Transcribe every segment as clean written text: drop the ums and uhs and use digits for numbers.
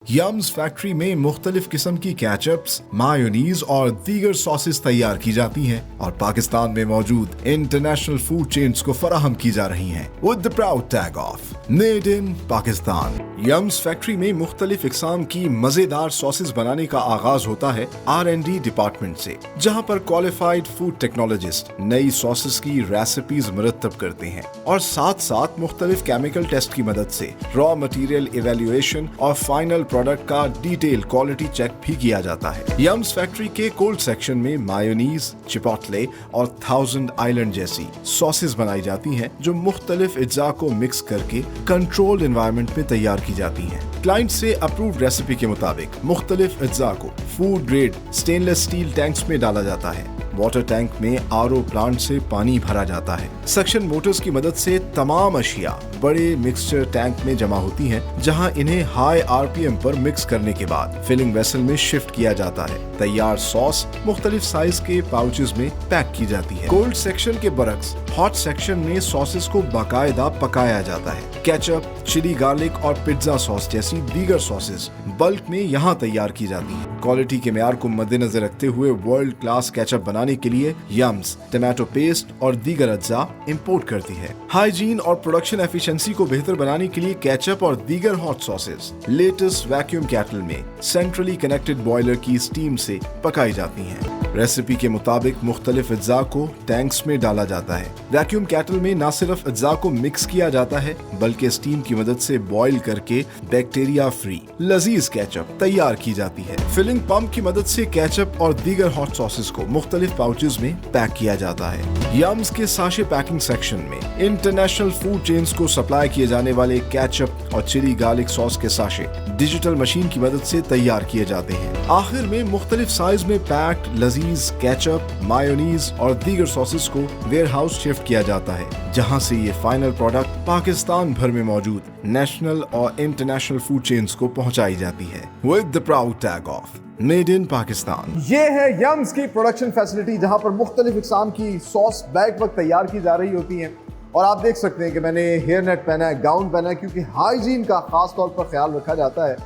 Young's factory में मुख्तलिफ किस्म की केचप्स, मायोनीज और दीगर सॉसेस तैयार की जाती हैं और पाकिस्तान में मौजूद इंटरनेशनल फूड चेन्स को फराहम की जा रही हैं with the proud tag of made in Pakistan. Young's factory में मुख्तलिफ इकसाम की मजेदार सॉसेस बनाने का आगाज होता है R&D डिपार्टमेंट से, जहां पर क्वालिफाइड फूड टेक्नोलॉजिस्ट नई सॉसेस की रेसिपीज मुरतब करते हैं और साथ साथ मुख्तलिफ केमिकल टेस्ट की मदद से रॉ मटीरियल इवेल्युएशन और फाइनल प्रोडक्ट का डिटेल क्वालिटी चेक भी किया जाता है। यम्स फैक्ट्री के कोल्ड सेक्शन में मायोनीज, चिपोटले और 1000 आइलैंड जैसी सॉसेस बनाई जाती हैं जो मुख्तलिफ अज्जा को मिक्स करके कंट्रोल्ड एनवायरनमेंट में तैयार की जाती हैं। क्लाइंट से अप्रूव्ड रेसिपी के मुताबिक मुख्तलिफ अज्जा को food grade stainless steel tanks में डाला जाता है। वाटर टैंक में RO प्लांट से पानी भरा जाता है। सक्शन मोटर्स की मदद से तमाम अशिया बड़े मिक्सचर टैंक में जमा होती हैं, जहां इन्हें हाई RPM पर मिक्स करने के बाद फिलिंग वेसल में शिफ्ट किया जाता है। तैयार सॉस मुख्तलिफ साइज के पाउचेस में पैक की जाती है। कोल्ड सेक्शन के बरक्स हॉट सेक्शन में सॉसेस को बाकायदा पकाया जाता है। केचप, चिली गार्लिक और पिज्जा सॉस जैसी दीगर सॉसेस बल्क में यहाँ तैयार की जाती हैं। क्वालिटी के मेयार को मद्देनजर रखते हुए वर्ल्ड क्लास केचप बनाने के लिए यम्स टमाटो पेस्ट और दीगर अज्जा इंपोर्ट करती है। हाइजीन और प्रोडक्शन एफिशिएंसी को बेहतर बनाने के लिए केचप और दीगर hot sauces latest vacuum cattle में सेंट्रली कनेक्टेड बॉयलर की स्टीम से पकाई जाती हैं। रेसिपी के मुताबिक मुख्तलिफ अज्जा को टैंक्स में डाला जाता है। वैक्यूम कैटल में न सिर्फ अज्जा को मिक्स किया जाता है बल्कि स्टीम की मदद से बॉईल करके बैक्टीरिया फ्री लजीज केचप तैयार की जाती है। फिलिंग पंप की मदद से केचप और दीगर हॉट सॉसेस को मुख्तलिफ पाउचेस में पैक किया जाता है। यम्स के साशे पैकिंग सेक्शन में इंटरनेशनल फूड चेन्स को सप्लाई किए जाने वाले केचप और चिली गार्लिक सॉस के साशे डिजिटल मशीन की मदद से तैयार किए जाते हैं। आखिर में मुख्तलिफ साइज में पैक्ड लजीज केचप, मायोनीज और दीगर सॉसेस को वेयर हाउस शिफ्ट किया जाता है, जहां से ये फाइनल प्रोडक्ट पाकिस्तान भर में मौजूद नेशनल और इंटरनेशनल फूड चेन्स को पहुंचाई जाती है with the proud tag of made in Pakistan. ये है यम्स की प्रोडक्शन फैसिलिटी, जहां पर मुख्तलिफ इकसाम की सॉस बैक वक्त तैयार की जा रही होती हैं। और आप देख सकते हैं कि मैंने हेयर नेट पहना है, गाउन पहना है, क्योंकि हाइजीन का खास तौर पर ख्याल रखा जाता है।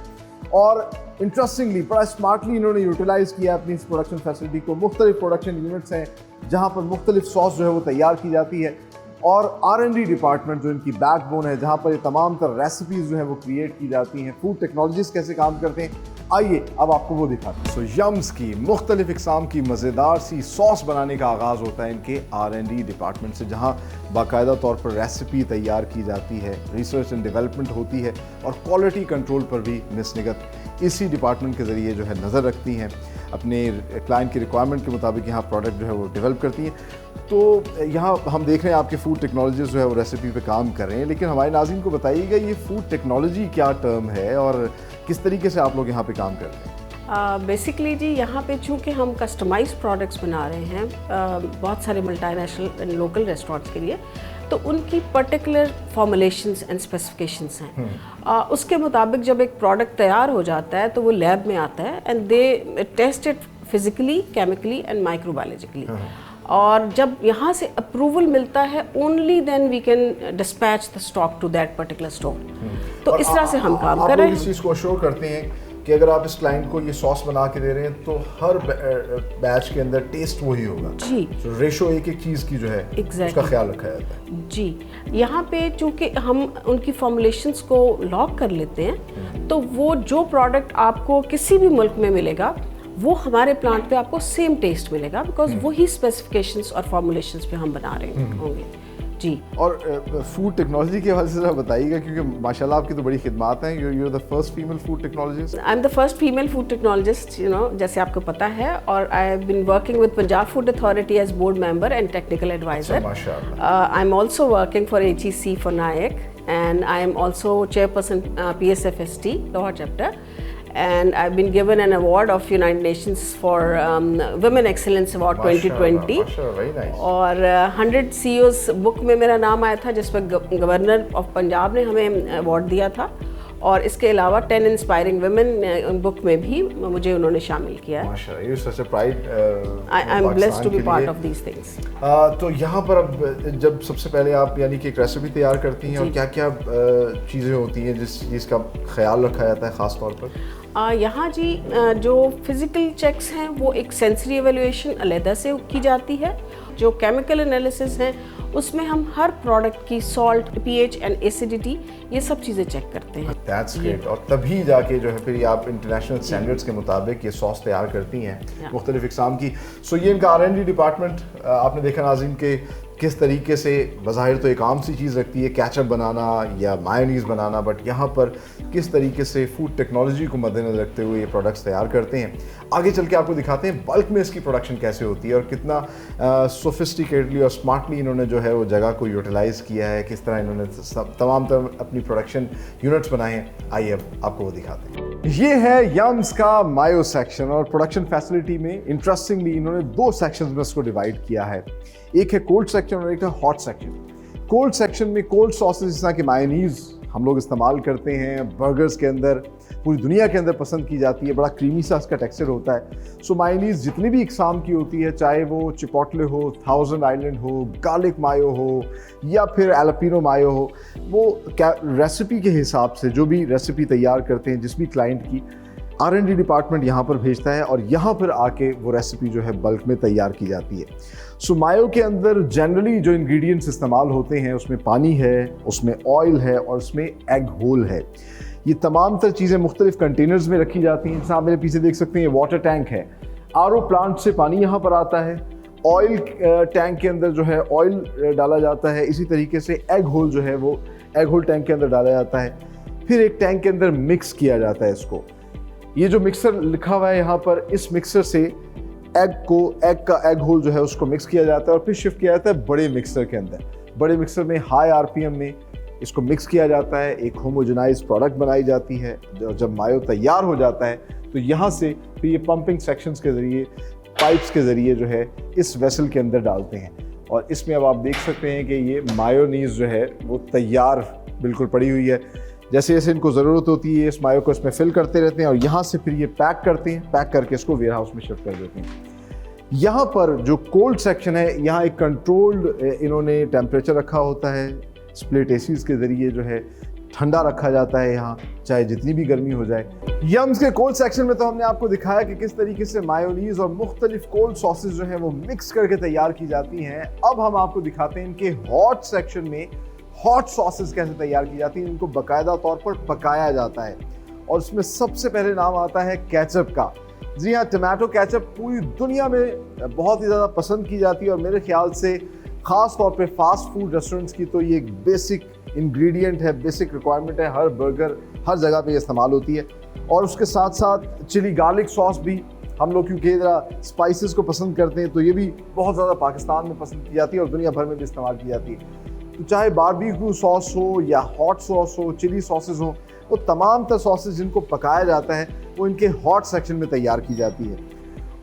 और इंटरेस्टिंगली बड़ा स्मार्टली इन्होंने यूटिलाइज किया अपनी इस प्रोडक्शन फैसिलिटी को। मुख्तलिफ प्रोडक्शन यूनिट्स हैं जहाँ पर मुख्तलिफ सॉस जो है वो तैयार की जाती है, और R&D डिपार्टमेंट जो इनकी बैकबोन है, जहाँ पर ये तमाम तर रेसिपीज़ जो है वो क्रिएट की जाती हैं। फूड टेक्नोलॉजिस्ट कैसे काम करते हैं, आइए अब आपको वो दिखाते हैं। सो यम्स की मुख्तलिफ इकसाम की मज़ेदार सी सॉस बनाने का आगाज़ होता है इनके R&D डिपार्टमेंट से, जहाँ बाकायदा तौर पर रेसिपी तैयार की जाती है, रिसर्च एंड डेवलपमेंट होती है और क्वालिटी कंट्रोल पर भी मिस निगत इसी डिपार्टमेंट के ज़रिए जो है नज़र रखती हैं। अपने क्लाइंट की रिक्वायरमेंट के मुताबिक यहाँ प्रोडक्ट जो है वो डेवलप करती हैं। तो यहाँ हम देख रहे हैं आपके फूड टेक्नोलॉजिस्ट जो है वो रेसिपी पे काम कर रहे हैं, लेकिन हमारे नाज़रीन को बताइएगा ये फूड टेक्नोलॉजी क्या टर्म है और किस तरीके से आप लोग यहाँ पे काम कर रहे हैं। बेसिकली जी यहाँ पे चूँकि हम कस्टमाइज्ड प्रोडक्ट्स बना रहे हैं बहुत सारे मल्टीनेशनल एंड लोकल रेस्टोरेंट्स के लिए, तो उनकी पर्टिकुलर फॉर्मुलेशंस एंड स्पेसिफिकेशंस हैं। उसके मुताबिक जब एक प्रोडक्ट तैयार हो जाता है तो वो लैब में आता है and they test it physically, chemically and microbiologically. और जब यहाँ से अप्रूवल मिलता है only then we can dispatch the stock to that particular store. तो इस तरह से हम काम कर रहे हैं। इस चीज़ को अश्योर करते हैं कि अगर आप इस क्लाइंट को ये सॉस बना के दे रहे हैं तो हर बैच के अंदर टेस्ट वही होगा जी। तो रेशो एक चीज़ की जो है उसका ख्याल रखा जाता है जी। यहाँ पे चूँकि हम उनकी फॉर्मुलेशंस को लॉक कर लेते हैं, तो वो जो प्रोडक्ट आपको किसी भी मुल्क में मिलेगा वो हमारे प्लांट पे आपको सेम टेस्ट मिलेगा, बिकॉज वही स्पेसिफिकेशंस और फॉर्मुलेशंस पे हम बना रहे होंगे जी। और फूड टेक्नोलॉजी के हवाले से ज़रा बताइएगा, क्योंकि माशाल्लाह आपकी तो बड़ी खिदमात हैं। You are the first female food technologist. I am the first female food technologist, you know, जैसे आपको पता है। और I have been working with Punjab food authority as board member and technical advisor. माशाल्लाह। I am also working for HEC for NAIC, and I am also chairperson PSFST Lahore chapter. And I've been given an award of United Nations for Women Excellence Award 2020. very nice. और 100 CEOs book में मेरा नाम आया था, जिस पर governor of Punjab ने हमें अवार्ड दिया था। और इसके अलावा 10 इंस्पायरिंग वुमेन बुक में भी मुझे उन्होंने शामिल किया है। माशाल्लाह, ये such a pride. I am blessed to be part of these things. तो यहाँ पर अब जब सबसे पहले आप यानी कि एक रेसिपी तैयार करती हैं और क्या क्या चीज़ें होती हैं जिसका ख्याल रखा जाता है ख़ास तौर पर? यहाँ जी जो फिज़िकल चेक्स हैं वो एक सेंसरी एवेल्यूएशन अलहदा से की जाती है। जो केमिकल एनालिसिस हैं उसमें हम हर प्रोडक्ट की सॉल्ट, पीएच एंड एसिडिटी, ये सब चीज़ें चेक करते हैं। That's great. और तभी जाके जो है फिर ये आप इंटरनेशनल स्टैंडर्ड्स के मुताबिक ये सॉस तैयार करती हैं मुख्तलिफ इकसाम की। सो ये इनका R&D डिपार्टमेंट आपने देखा नाज़रीन के किस तरीके से बज़ाहिर तो एक आम सी चीज़ रखती है केचप बनाना या मायोनीज़ बनाना, बट यहाँ पर किस तरीके से फूड टेक्नोलॉजी को मद्देनज़र रखते हुए ये प्रोडक्ट्स तैयार करते हैं। आगे चल के आपको दिखाते हैं बल्क में इसकी प्रोडक्शन कैसे होती है और कितना सोफिस्टिकेटली और स्मार्टली इन्होंने जो है वो जगह को यूटिलाइज़ किया है, किस तरह इन्होंने तमाम अपनी प्रोडक्शन यूनिट्स बनाए हैं। आइए अब आपको वो दिखाते हैं। ये है यम्स का मायो सेक्शन और प्रोडक्शन फैसिलिटी में इंटरेस्टिंगली इन्होंने 2 सेक्शंस में इसको डिवाइड किया है। एक है कोल्ड सेक्शन और एक है हॉट सेक्शन। कोल्ड सेक्शन में कोल्ड सॉसेज जिस तरह की मायोनीज़ हम लोग इस्तेमाल करते हैं बर्गर्स के अंदर, पूरी दुनिया के अंदर पसंद की जाती है, बड़ा क्रीमी सा इसका टेक्सचर होता है। सो मायोनीज़ जितनी भी इकसाम की होती है, चाहे वो चिपोटले हो, थाउजेंड आइलैंड हो, गार्लिक मायो हो या फिर एलपिनो मायो हो, वो रेसिपी के हिसाब से जो भी रेसिपी तैयार करते हैं जिस भी क्लाइंट की, R&D डिपार्टमेंट यहाँ पर भेजता है और यहाँ पर आके वो रेसिपी जो है बल्क में तैयार की जाती है। सो मायो के अंदर जनरली जो इंग्रेडिएंट्स इस्तेमाल होते हैं उसमें पानी है, उसमें ऑयल है और उसमें एग होल है। ये तमाम तर चीज़ें मुख्तलिफ कंटेनर्स में रखी जाती हैं। जैसे आप मेरे पीछे देख सकते हैं वाटर टैंक है, RO प्लांट से पानी यहाँ पर आता है, ऑयल टैंक के अंदर जो है ऑयल डाला जाता है, इसी तरीके से एग होल जो है वो एग होल टैंक के अंदर डाला जाता है, फिर एक टैंक के अंदर मिक्स किया जाता है इसको। ये जो मिक्सर लिखा हुआ है यहाँ पर, इस मिक्सर से एग का एग होल जो है उसको मिक्स किया जाता है और फिर शिफ्ट किया जाता है बड़े मिक्सर के अंदर। बड़े मिक्सर में हाई RPM में इसको मिक्स किया जाता है, एक होमोजेनाइज प्रोडक्ट बनाई जाती है। जब मायो तैयार हो जाता है तो यहाँ से फिर ये पंपिंग सेक्शंस के ज़रिए, पाइप्स के ज़रिए जो है इस वेसल के अंदर डालते हैं और इसमें अब आप देख सकते हैं कि ये मायोनीज़ जो है वो तैयार बिल्कुल पड़ी हुई है। जैसे जैसे इनको ज़रूरत होती है इस मायो को इसमें फिल करते रहते हैं और यहाँ से फिर ये पैक करते हैं, पैक करके इसको वेयर हाउस में शिफ्ट कर देते हैं। यहाँ पर जो कोल्ड सेक्शन है, यहाँ एक कंट्रोल्ड इन्होंने टेम्परेचर रखा होता है, स्प्लिट एसीज के ज़रिए जो है ठंडा रखा जाता है यहाँ, चाहे जितनी भी गर्मी हो जाए। यम्स के कोल्ड सेक्शन में तो हमने आपको दिखाया कि किस तरीके से मायोनीज़ और मुख्तलिफ कोल्ड सॉसेज जो हैं वो मिक्स करके तैयार की जाती हैं। अब हम आपको दिखाते हैं इनके हॉट सेक्शन में हॉट सॉसेज कैसे तैयार की जाती हैं। इनको बाकायदा तौर पर पकाया जाता है और उसमें सबसे पहले नाम आता है केचप का। जी हाँ, टमाटो केचप पूरी दुनिया में बहुत ही ज़्यादा पसंद की जाती है और मेरे ख्याल से ख़ास तौर पे फास्ट फूड रेस्टोरेंट्स की तो ये एक बेसिक इंग्रेडिएंट है, बेसिक रिक्वायरमेंट है। हर बर्गर, हर जगह पे इस्तेमाल होती है। और उसके साथ साथ चिली गार्लिक सॉस भी हम लोग क्योंकि इधर स्पाइसेस को पसंद करते हैं तो ये भी बहुत ज़्यादा पाकिस्तान में पसंद की जाती है और दुनिया भर में भी इस्तेमाल की जाती है। तो चाहे बारबेक्यू सॉस हो या हॉट सॉस हो, चिली सॉसेज हो, वो तमाम तर सॉसेज जिनको पकाया जाता है वो इनके हॉट सेक्शन में तैयार की जाती है।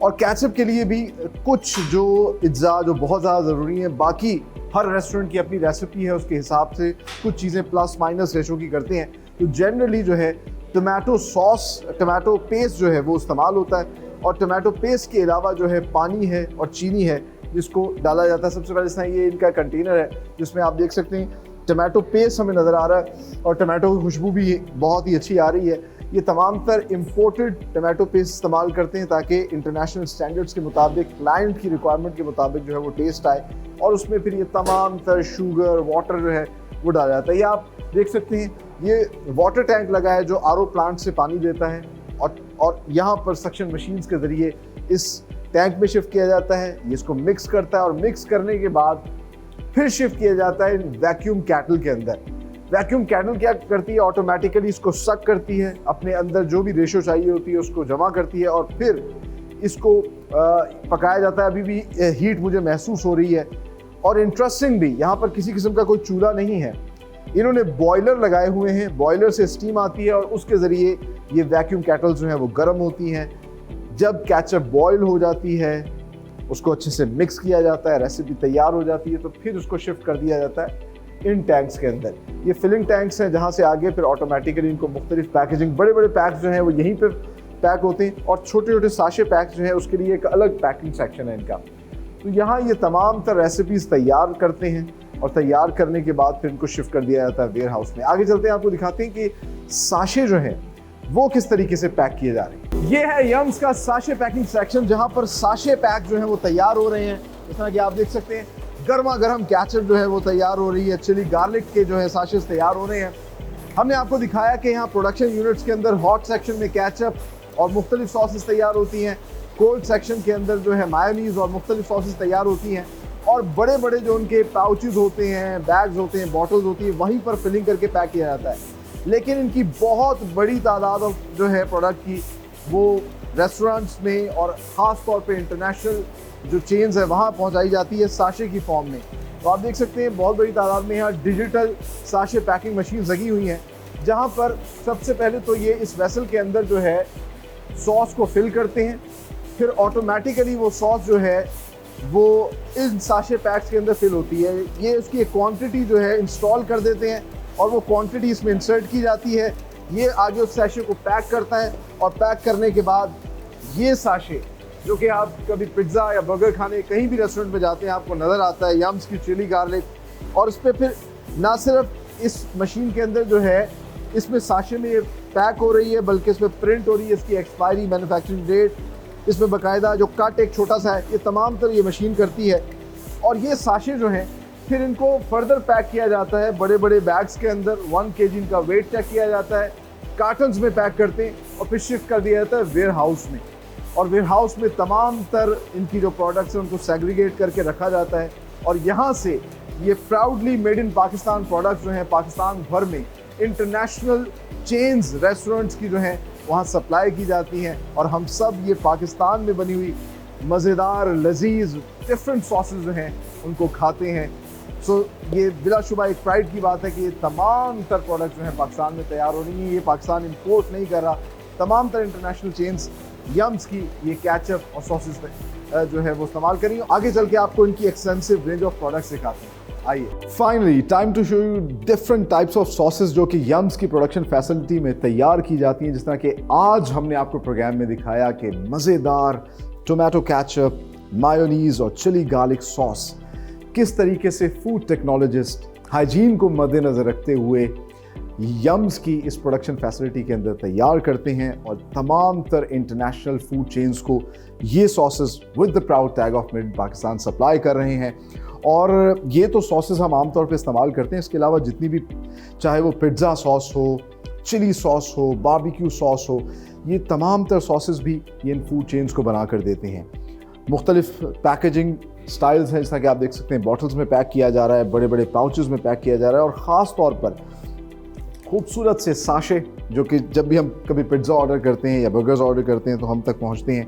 और केचप के लिए भी कुछ जो अज्जा जो बहुत ज़्यादा ज़रूरी हैं, बाकी हर रेस्टोरेंट की अपनी रेसिपी है, उसके हिसाब से कुछ चीज़ें प्लस माइनस रेशो की करते हैं। तो जनरली जो है टमाटो सॉस, टमाटो पेस्ट जो है वो इस्तेमाल होता है और टमाटो पेस्ट के अलावा जो है पानी है और चीनी है जिसको डाला जाता है। सबसे पहले इस ये इनका कंटेनर है जिसमें आप देख सकते हैं टमाटो पेस्ट हमें नज़र आ रहा है और टमाटो की खुशबू भी बहुत ही अच्छी आ रही है। ये तमाम तर इम्पोर्टेड टमाटो पेस्ट इस्तेमाल करते हैं ताकि इंटरनेशनल स्टैंडर्ड्स के मुताबिक, क्लाइंट की रिक्वायरमेंट के मुताबिक जो है वो टेस्ट आए और उसमें फिर ये तमाम तर शुगर, वाटर जो है वो डाला जाता है। ये आप देख सकते हैं ये वाटर टैंक लगा है जो RO प्लांट से पानी देता है और यहाँ पर सक्शन मशीन्स के ज़रिए इस टैंक में शिफ्ट किया जाता है। ये इसको मिक्स करता है और मिक्स करने के बाद फिर शिफ्ट किया जाता है वैक्यूम कैटल के अंदर। वैक्यूम कैटल क्या करती है, ऑटोमेटिकली इसको सक करती है, अपने अंदर जो भी रेशो चाहिए होती है उसको जमा करती है और फिर इसको पकाया जाता है। अभी भी हीट मुझे महसूस हो रही है और इंटरेस्टिंगली यहाँ पर किसी किस्म का कोई चूल्हा नहीं है। इन्होंने बॉयलर लगाए हुए हैं, बॉयलर से स्टीम आती है और उसके ज़रिए ये वैक्यूम कैटल जो हैं वो गर्म होती हैं। जब केचप बॉयल हो जाती है उसको अच्छे से मिक्स किया जाता है, रेसिपी तैयार हो जाती है तो फिर उसको शिफ्ट कर दिया जाता है इन टैंक्स के अंदर। ये फिलिंग टैंक्स हैं जहाँ से आगे फिर ऑटोमेटिकली इनको मुख्तलिफ पैकेजिंग, बड़े बड़े पैक्स जो हैं वो यहीं पर पैक होते हैं, और छोटे छोटे साशे पैक्स जो हैं उसके लिए एक अलग पैकिंग सेक्शन है इनका। तो यहाँ ये तमाम तर रेसिपीज़ तैयार करते हैं और तैयार करने के बाद फिर इनको शिफ्ट कर दिया जाता है वेयर हाउस में। आगे चलते हैं, आपको दिखाते हैं कि साशे जो हैं वो किस तरीके से पैक किए जा रहे हैं। ये है यम्स का साशे पैकिंग सेक्शन, जहाँ पर साशे पैक जो है वो तैयार हो रहे हैं। इस तरह कि आप देख सकते हैं गर्मा गर्म केचप जो है वो तैयार हो रही है, चिली गार्लिक के जो है साशेस तैयार हो रहे हैं। हमने आपको दिखाया कि यहाँ प्रोडक्शन यूनिट्स के अंदर हॉट सेक्शन में केचप और मुख्तलिफ सॉसेस तैयार होती हैं, कोल्ड सेक्शन के अंदर जो है मायोनीज और मुख्तलिफ सॉसेस तैयार होती हैं, और बड़े बड़े जो उनके पाउचेस होते हैं, बैग्स होते हैं, बॉटल्स होती हैं, वहीं पर फिलिंग करके पैक किया जाता है। लेकिन इनकी बहुत बड़ी तादाद जो है प्रोडक्ट की वो रेस्टोरेंट्स में और ख़ास तौर पे इंटरनेशनल जो चेन्स है वहाँ पहुँचाई जाती है साशे की फॉर्म में। तो आप देख सकते हैं बहुत बड़ी तादाद में यहाँ डिजिटल साशे पैकिंग मशीन लगी हुई हैं, जहाँ पर सबसे पहले तो ये इस वेसल के अंदर जो है सॉस को फिल करते हैं, फिर ऑटोमेटिकली वो सॉस जो है वो इन साशे पैक्स के अंदर फिल होती है। ये उसकी एक क्वांटिटी जो है इंस्टॉल कर देते हैं और वो क्वांटिटी इसमें इंसर्ट की जाती है। ये आगे उस साशे को पैक करता है, और पैक करने के बाद ये साशे जो कि आप कभी पिज़्ज़ा या बर्गर खाने कहीं भी रेस्टोरेंट में जाते हैं आपको नज़र आता है यम्स की चिली गार्लिक, और इस पर फिर ना सिर्फ इस मशीन के अंदर जो है इसमें साशे में ये पैक हो रही है, बल्कि इसमें प्रिंट हो रही है इसकी एक्सपायरी, मैन्युफैक्चरिंग डेट, इसमें बाकायदा जो कट एक छोटा सा है, ये तमाम तरह ये मशीन करती है। और ये साशे जो हैं फिर इनको फर्दर पैक किया जाता है बड़े बड़े बैग्स के अंदर, 1 kg इनका वेट चेक किया जाता है, कार्टन्स में पैक करते हैं और फिर शिफ्ट कर दिया जाता है वेयर हाउस में। और वेयर हाउस में तमाम तर इनकी जो प्रोडक्ट्स हैं उनको सेग्रीगेट करके रखा जाता है, और यहाँ से ये proudly made in Pakistan products जो हैं पाकिस्तान भर में इंटरनेशनल चेन्स रेस्टोरेंट्स की जो हैं वहाँ सप्लाई की जाती हैं, और हम सब ये पाकिस्तान में बनी हुई मज़ेदार लजीज डिफरेंट सॉसेस जो हैं उनको खाते हैं। सो ये बिलाशुबा एक प्राइड की बात है कि ये तमाम तर प्रोडक्ट जो हैं पाकिस्तान में तैयार हो रही हैं, ये पाकिस्तान इंपोर्ट नहीं कर रहा। तमाम तर इंटरनेशनल चेन्स यम्स की ये केचप और सॉसेस जो है वो इस्तेमाल करेंगे। आगे चल के आपको इनकी एक्सटेंसिव रेंज ऑफ प्रोडक्ट्स दिखाते हैं, आइए। Finally time to show you different types of sauces जो कि यम्स की प्रोडक्शन फैसिलिटी में तैयार की जाती हैं। जिस तरह कि आज हमने आपको प्रोग्राम में दिखाया कि मज़ेदार टोमेटो केचप, मायोनीज और चिली गार्लिक सॉस किस तरीके से फूड टेक्नोलॉजिस्ट हाइजीन को मद्देनज़र रखते हुए यम्स की इस प्रोडक्शन फैसिलिटी के अंदर तैयार करते हैं, और तमाम तर इंटरनेशनल फूड चेन्स को ये sauces with the proud tag of made in Pakistan supply कर रहे हैं। और ये तो सॉसेस हम आमतौर पे इस्तेमाल करते हैं, इसके अलावा जितनी भी चाहे वो पिज़्ज़ा सॉस हो, चिली सॉस हो, बारबेक्यू सॉस हो, ये तमाम तर सॉसेस भी ये इन फूड चेन्स को बना कर देते हैं। मुख्तलिफ पैकेजिंग स्टाइल्स हैं, जैसा कि आप देख सकते हैं बॉटल्स में पैक किया जा रहा है, बड़े बड़े पाउचेस में पैक किया जा रहा है, और ख़ास तौर पर खूबसूरत से साशे जो कि जब भी हम कभी पिज़्ज़ा ऑर्डर करते हैं या बर्गर्स ऑर्डर करते हैं तो हम तक पहुंचते हैं।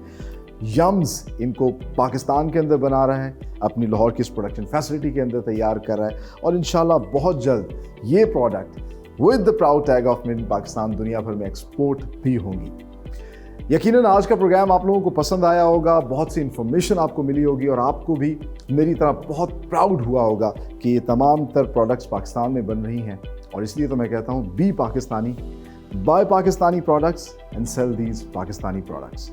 यम्स इनको पाकिस्तान के अंदर बना रहा है, अपनी लाहौर की इस प्रोडक्शन फैसिलिटी के अंदर तैयार कर रहा है, और इंशाल्लाह बहुत जल्द ये product with the proud tag of made in Pakistan दुनिया भर में एक्सपोर्ट भी होंगी। यकीनन आज का प्रोग्राम आप लोगों को पसंद आया होगा, बहुत सी इन्फॉर्मेशन आपको मिली होगी, और आपको भी मेरी तरह बहुत प्राउड हुआ होगा कि ये तमाम तर प्रोडक्ट्स पाकिस्तान में बन रही हैं। और इसलिए तो मैं कहता हूँ be Pakistani, buy Pakistani products and sell these Pakistani products.